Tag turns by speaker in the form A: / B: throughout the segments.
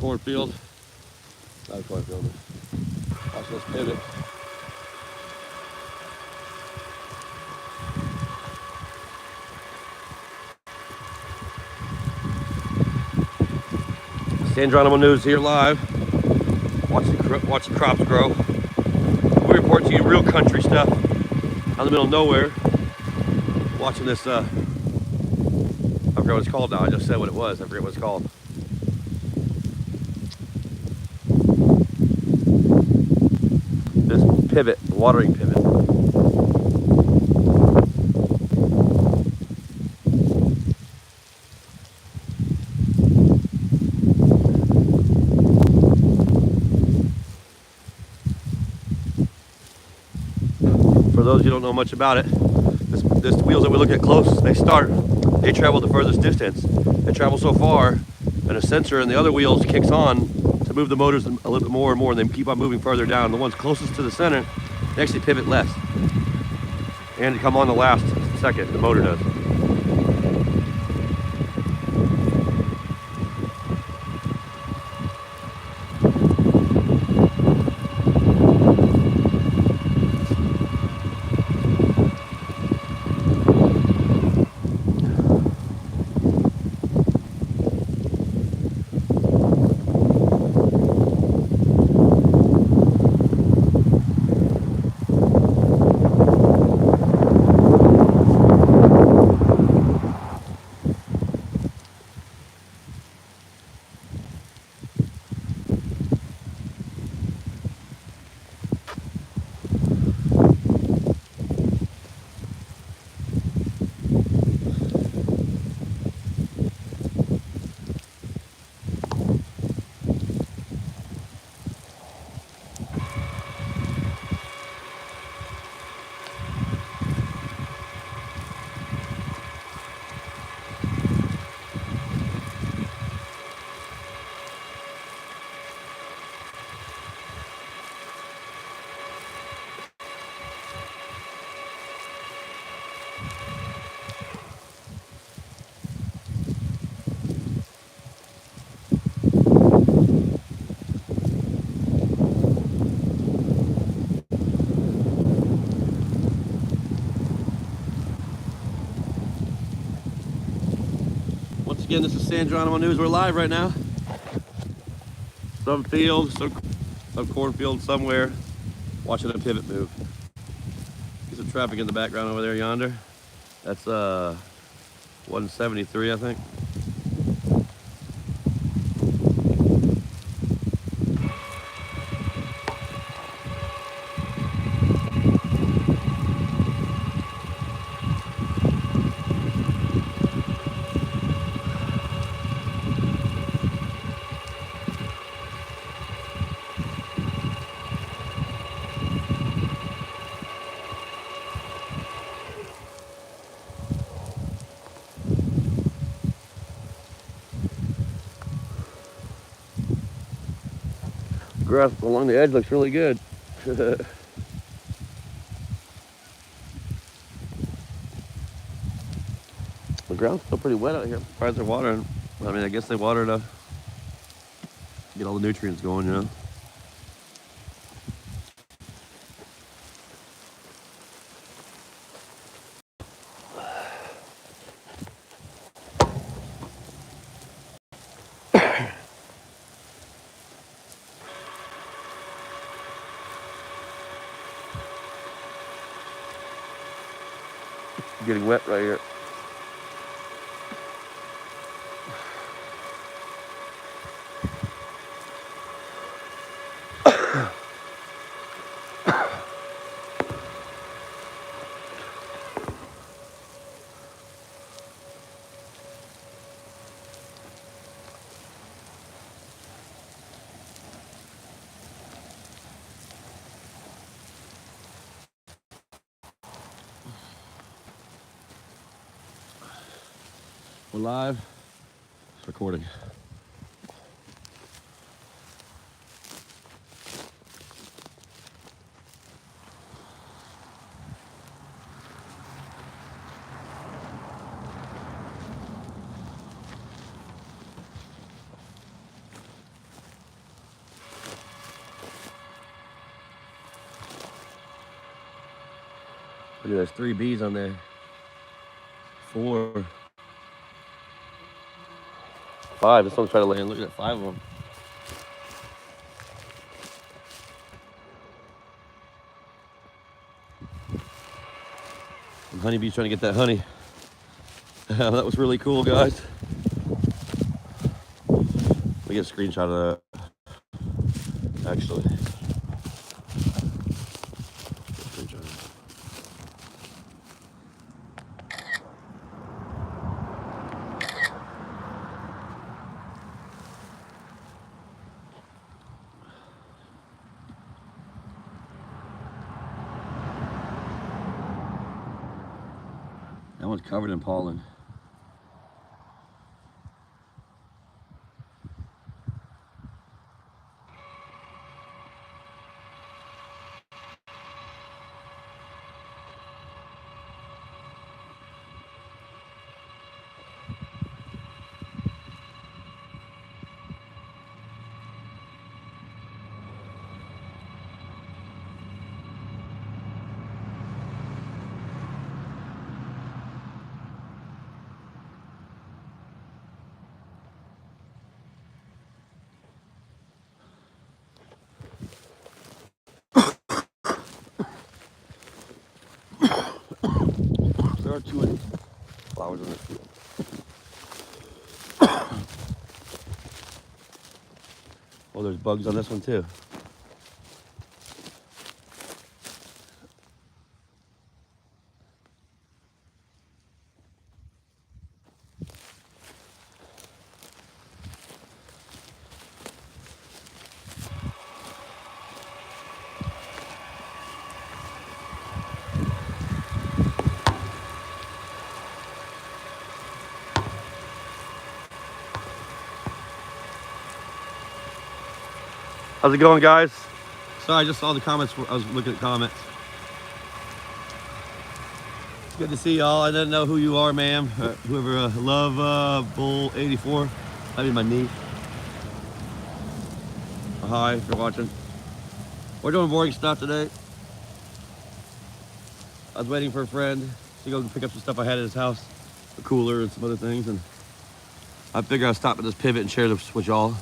A: Cornfield. Not a cornfield. Watch this pivot. Geronimo News here live. Watch the crops grow. We report to you real country stuff out in the middle of nowhere. Watching this, I forget what it's called now. I just said what it was. I forget what it's called. This pivot, watering pivot. For those of you who don't know much about it, this wheels that we look at close, they travel the furthest distance. They travel so far, and a sensor in the other wheels kicks on to move the motors a little bit more and more, and they keep on moving further down. The ones closest to the center, they actually pivot less. And come on the last second, the motor does. Once again, this is Geronimo News. We're live right now. Some field, some cornfield somewhere, watching a pivot move. See some traffic in the background over there yonder. That's 173, I think. Grass along the edge looks really good. The ground's still pretty wet out here. Surprised they're watering. I mean, I guess they water to get all the nutrients going, you know. Getting wet right here. We're live. It's recording. Look, there's 3 bees on there. 4. 5. This one's trying to land. Look at 5 of them. And honeybee's trying to get that honey. That was really cool, guys. Let me get a screenshot of that, actually. That one's covered in pollen. There are 2 flowers in this field. Oh, there's bugs on this one too. How's it going, guys? Sorry, I just saw the comments. I was looking at comments. Good to see y'all. I didn't know who you are, ma'am. Whoever, Love Bull 84. That'd be my niece. Hi, if you're watching. We're doing boring stuff today. I was waiting for a friend to go pick up some stuff I had at his house, a cooler and some other things, and I figured I'd stop at this pivot and share this with y'all.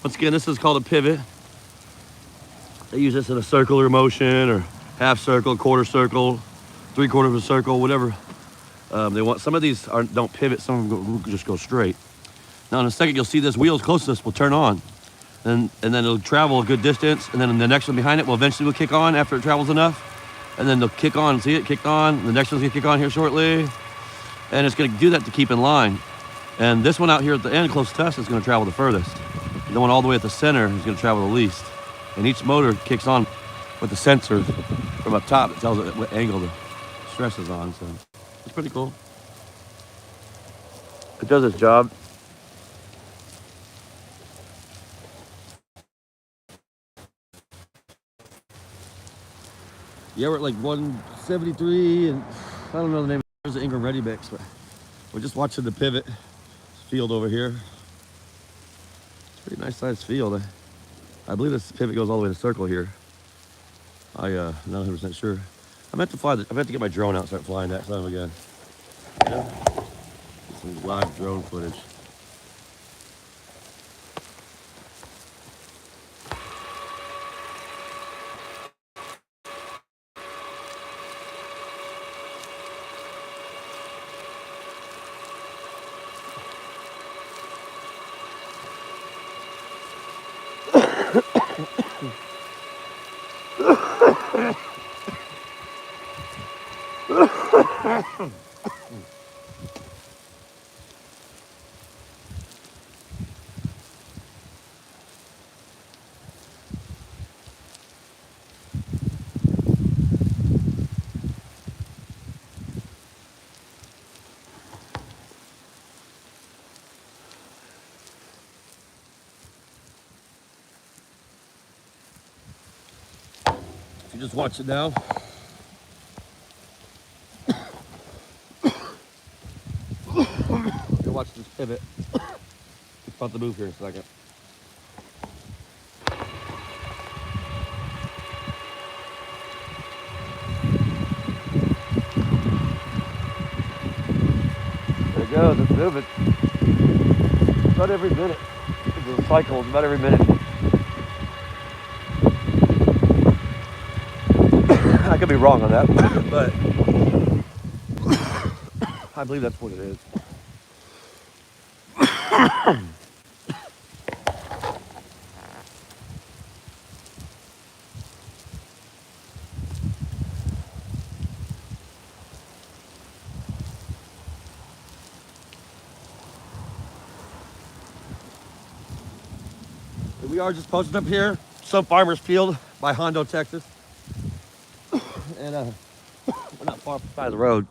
A: Once again, this is called a pivot. They use this in a circular motion or half circle, quarter circle, 3/4 of a circle, whatever. They want. Some of these don't pivot, some of them just go straight. Now in a second, you'll see this wheel's closest will turn on, and then it'll travel a good distance, and then the next one behind it will eventually kick on after it travels enough, and then they'll kick on. See it kicked on. The next one's gonna kick on here shortly, and it's gonna do that to keep in line. And this one out here at the end, close to us, is gonna travel the furthest. The one all the way at the center is gonna travel the least. And each motor kicks on with the sensor from up top that tells it what angle the stress is on. So it's pretty cool. It does its job. Yeah, we're at like 173, and I don't know the name. There's the Ingram Ready Mix, but we're just watching the pivot field over here. It's a pretty nice sized field. I believe this pivot goes all the way to the circle here. I'm not 100% sure. I meant to get my drone out and start flying that time again. Yeah. Some live drone footage. If you just watch it now. You watch this pivot. It's about to move here in a second. goes. It's moving. About every minute. It's a cycle. It's about every minute. I could be wrong on that, but I believe that's what it is. We are just posted up here, some farmer's field by Hondo, Texas. And we're not far from the side of the road.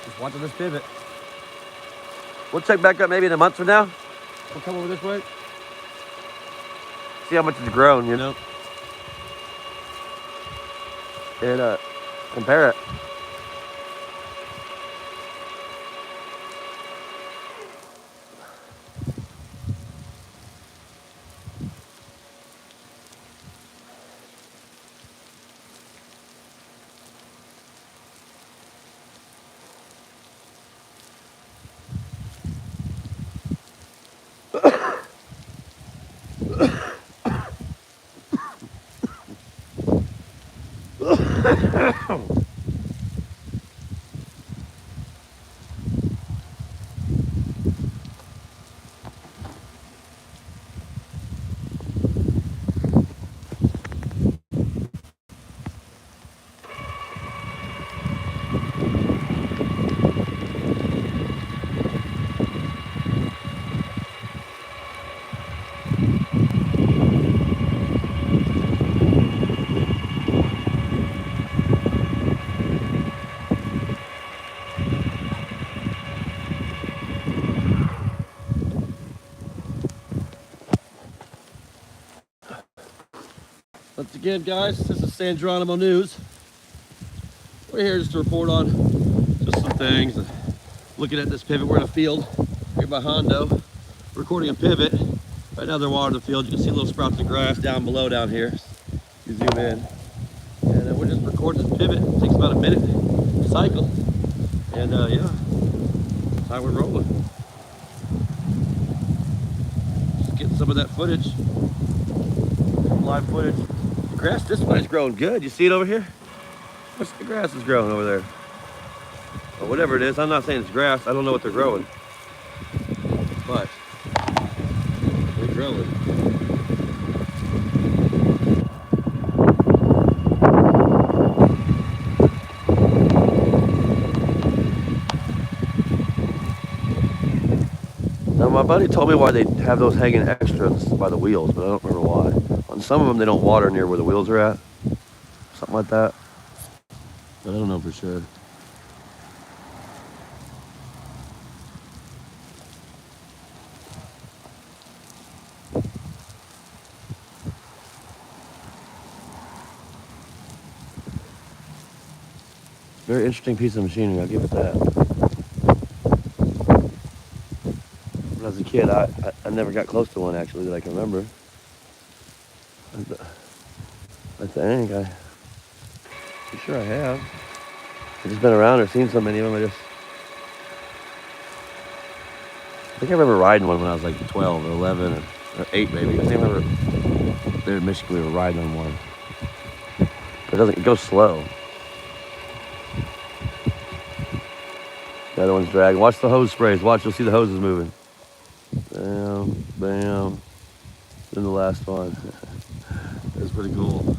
A: Just watching this pivot. We'll check back up maybe in a month from now. We'll come over this way. See how much it's grown, you know? And compare it. Once again, guys, this is Geronimo News. We're here just to report on just some things. Looking at this pivot, we're in a field here by Hondo, recording a pivot. Right now they're watering the field. You can see little sprouts of grass down below down here. You zoom in. And we're just recording this pivot. It takes about a minute to cycle. And yeah, that's how we're rolling. Just getting some of that footage, live footage. The grass this way is growing good. You see it over here? What's the grass is growing over there? Or whatever it is. I'm not saying it's grass. I don't know what they're growing. But they're growing. Now my buddy told me why they have those hanging extra by the wheels, but I don't remember why. On some of them they don't water near where the wheels are at. Something like that. But I don't know for sure. Very interesting piece of machinery, I'll give it that. When I was a kid, I never got close to one actually that I can remember. I think I'm sure I have. I've just been around or seen so many of them. I think I remember riding one when I was like 12 or 11 or 8 maybe. I think I remember there in Michigan we were riding on one. But it goes slow. The other one's dragging. Watch the hose sprays. Watch, you'll see the hoses moving. Bam, bam. Then the last one. That's pretty cool.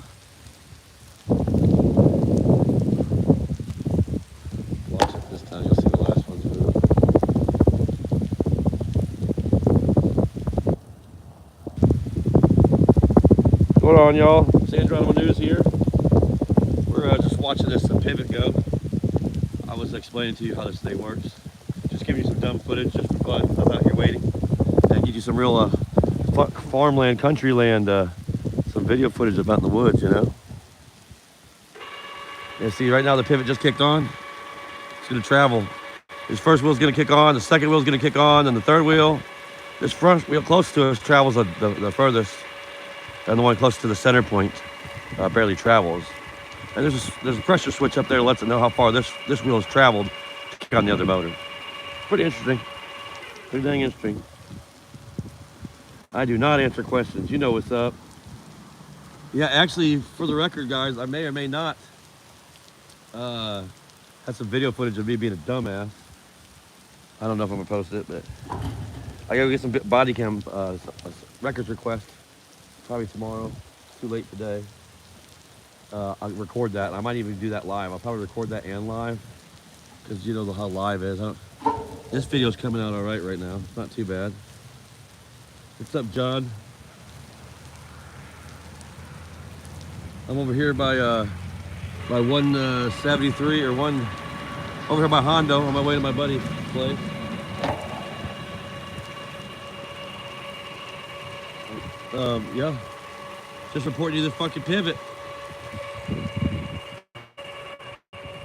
A: Watch it this time, you'll see the last ones move. What's going on, y'all? Geronimo News here. We're just watching this pivot go. I was explaining to you how this thing works. Just giving you some dumb footage just for fun. I'm out here waiting. And give you some real farmland, country land, some video footage about in the woods, you know. And see, right now the pivot just kicked on. It's gonna travel. His first wheel's gonna kick on, the second wheel's gonna kick on, and the third wheel. This front wheel close to us travels the furthest, and the one close to the center point barely travels. And there's a pressure switch up there that lets it know how far this wheel has traveled to kick on the other motor. Pretty interesting. Pretty dang interesting. I do not answer questions. You know what's up. Yeah, actually, for the record, guys, I may or may not have some video footage of me being a dumbass. I don't know if I'm gonna post it, but I gotta get some body cam records request probably tomorrow. Too late today. I'll record that. I might even do that live. I'll probably record that and live, because you know how live is. This video's coming out all right now. It's not too bad. What's up, John? I'm over here by 173 or one over here by Hondo on my way to my buddy's place. Yeah, just reporting you this fucking pivot.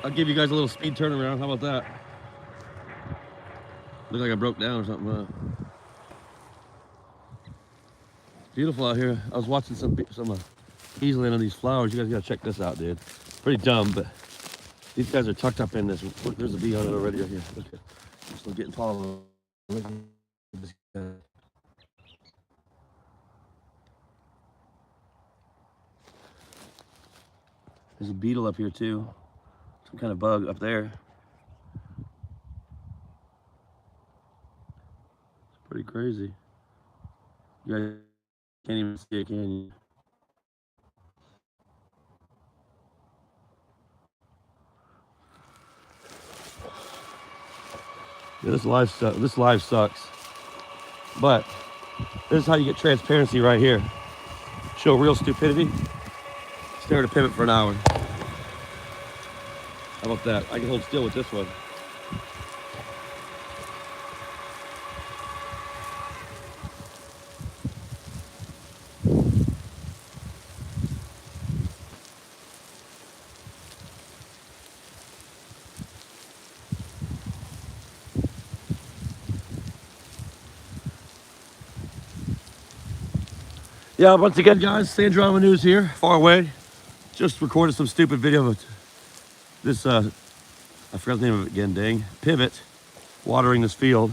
A: I'll give you guys a little speed turnaround. How about that? Look like I broke down or something. It's beautiful out here. I was watching some easily on these flowers. You guys gotta check this out, dude. Pretty dumb, but these guys are tucked up in this. Look, there's a bee on it already right here. Look at, I'm still getting taller. Look at this guy. There's a beetle up here too. Some kind of bug up there. It's pretty crazy. You guys can't even see it, can you? Yeah, this live sucks. But this is how you get transparency right here. Show real stupidity. Stare at a pivot for an hour. How about that? I can hold still with this one. Yeah, once again, guys, Geronimo News here, far away. Just recorded some stupid video of this, I forgot the name of it again, dang. Pivot, watering this field.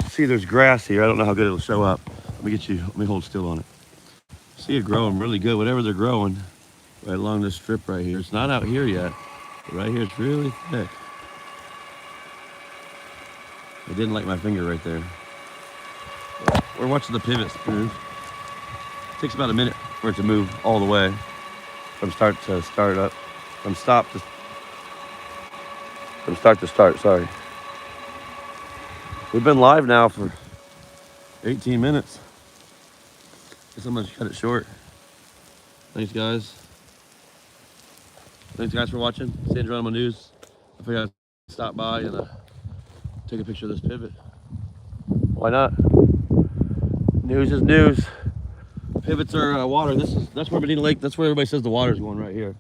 A: See, there's grass here. I don't know how good it'll show up. Let me hold still on it. See it growing really good, whatever they're growing, right along this strip right here. It's not out here yet, but right here it's really thick. I didn't like my finger right there. We're watching the pivot move. It takes about a minute for it to move all the way from start to start up, from start to start, sorry. We've been live now for 18 minutes. Guess I'm gonna cut it short. Thanks guys. Thanks guys for watching. Geronimo News. I figured I'd stop by and take a picture of this pivot. Why not? News is news. Pivots are water. That's where Medina Lake. That's where everybody says the water's going right here.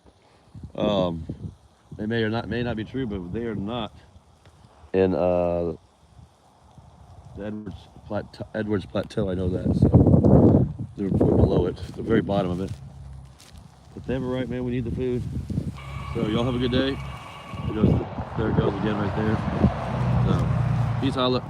A: They may not be true, but they are not in the Edwards Plateau. I know that. So they're below it, the very bottom of it. But they have it right, man. We need the food. So y'all have a good day. There it goes again right there. So peace, holla.